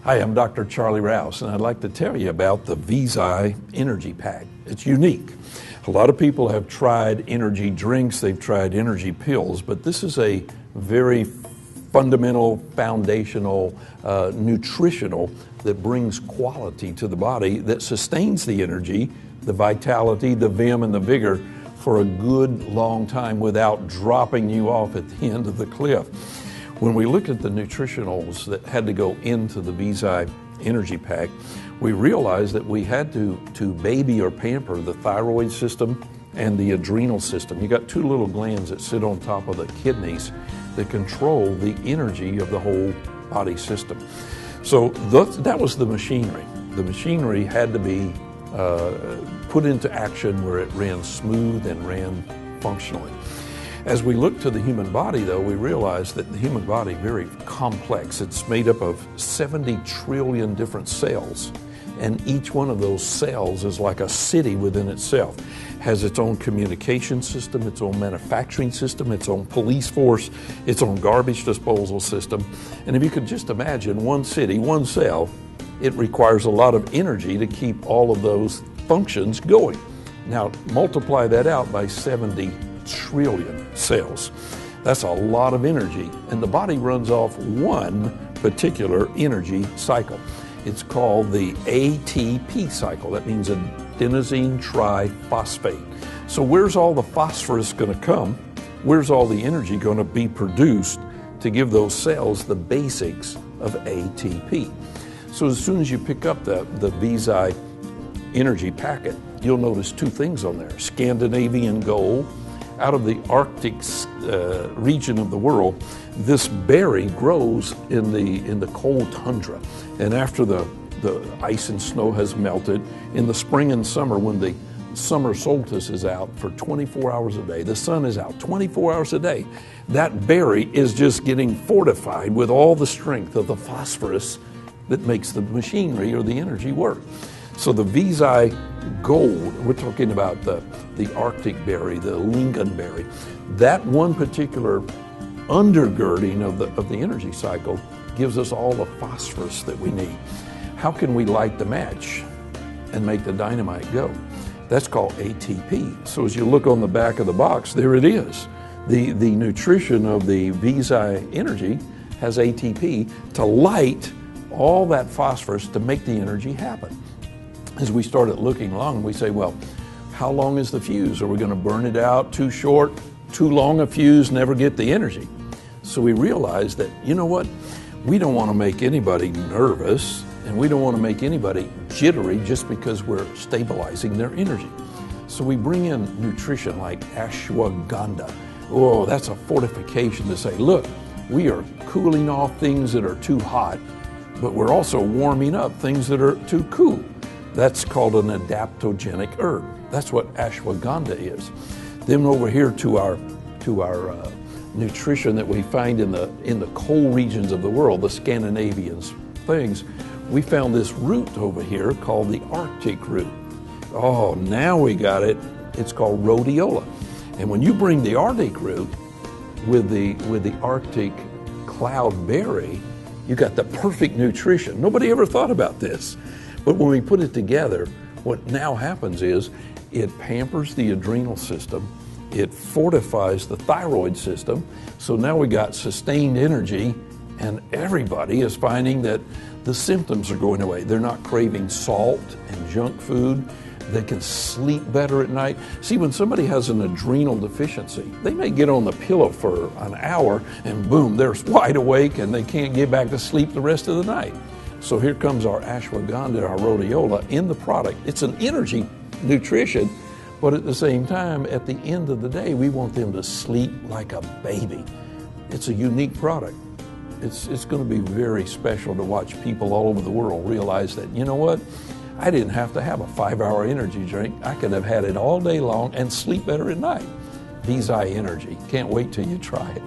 Hi, I'm Dr. Charlie Rouse, and I'd like to tell you about the Visi Energy Pack. It's unique. A lot of people have tried energy drinks, they've tried energy pills, but this is a very fundamental, foundational, nutritional that brings quality to the body, that sustains the energy, the vitality, the vim, and the vigor for a good long time without dropping you off at the end of the cliff. When we look at the nutritionals that had to go into the Visi Energy Pack, we realized that we had to baby or pamper the thyroid system and the adrenal system. You got two little glands that sit on top of the kidneys that control the energy of the whole body system. So that was the machinery. The machinery had to be put into action where it ran smooth and ran functionally. As we look to the human body, though, we realize that the human body is very complex. It's made up of 70 trillion different cells, and each one of those cells is like a city within itself. Has its own communication system, its own manufacturing system, its own police force, its own garbage disposal system. And if you could just imagine one city, one cell, it requires a lot of energy to keep all of those functions going. Now multiply that out by 70 trillion cells. That's a lot of energy, and the body runs off one particular energy cycle. It's called the ATP cycle. That means adenosine triphosphate. So where's all the phosphorus going to come? Where's all the energy going to be produced to give those cells the basics of ATP? So as soon as you pick up the Visi Energy packet, you'll notice two things on there. Scandinavian gold. Out of the Arctic region of the world, this berry grows in the cold tundra. And after the ice and snow has melted, in the spring and summer, when the summer solstice is out for 24 hours a day, the sun is out 24 hours a day, that berry is just getting fortified with all the strength of the phosphorus that makes the machinery or the energy work. So the Visi gold, we're talking about the Arctic berry, the lingonberry, that one particular undergirding of the energy cycle gives us all the phosphorus that we need. How can we light the match and make the dynamite go? That's called ATP. So as you look on the back of the box, there it is. The nutrition of the Visi Energy has ATP to light all that phosphorus to make the energy happen. As we started looking along, we say, well, how long is the fuse? Are we going to burn it out too short, too long a fuse, never get the energy? So we realized that, you know what? We don't want to make anybody nervous, and we don't want to make anybody jittery just because we're stabilizing their energy. So we bring in nutrition like ashwagandha. Oh, that's a fortification to say, look, we are cooling off things that are too hot, but we're also warming up things that are too cool. That's called an adaptogenic herb. That's what ashwagandha is. Then over here to our nutrition that we find in the cold regions of the world, the Scandinavian things, we found this root over here called the Arctic root. Oh, now we got it. It's called rhodiola. And when you bring the Arctic root with the Arctic cloudberry, you got the perfect nutrition. Nobody ever thought about this. But when we put it together, what now happens is it pampers the adrenal system, it fortifies the thyroid system, so now we got sustained energy, and everybody is finding that the symptoms are going away. They're not craving salt and junk food. They can sleep better at night. See, when somebody has an adrenal deficiency, they may get on the pillow for an hour and boom, they're wide awake and they can't get back to sleep the rest of the night. So here comes our ashwagandha, our rhodiola in the product. It's an energy nutrition, but at the same time, at the end of the day, we want them to sleep like a baby. It's a unique product. It's going to be very special to watch people all over the world realize that, you know what? I didn't have to have a 5-hour energy drink. I could have had it all day long and sleep better at night. Visi Energy. Can't wait till you try it.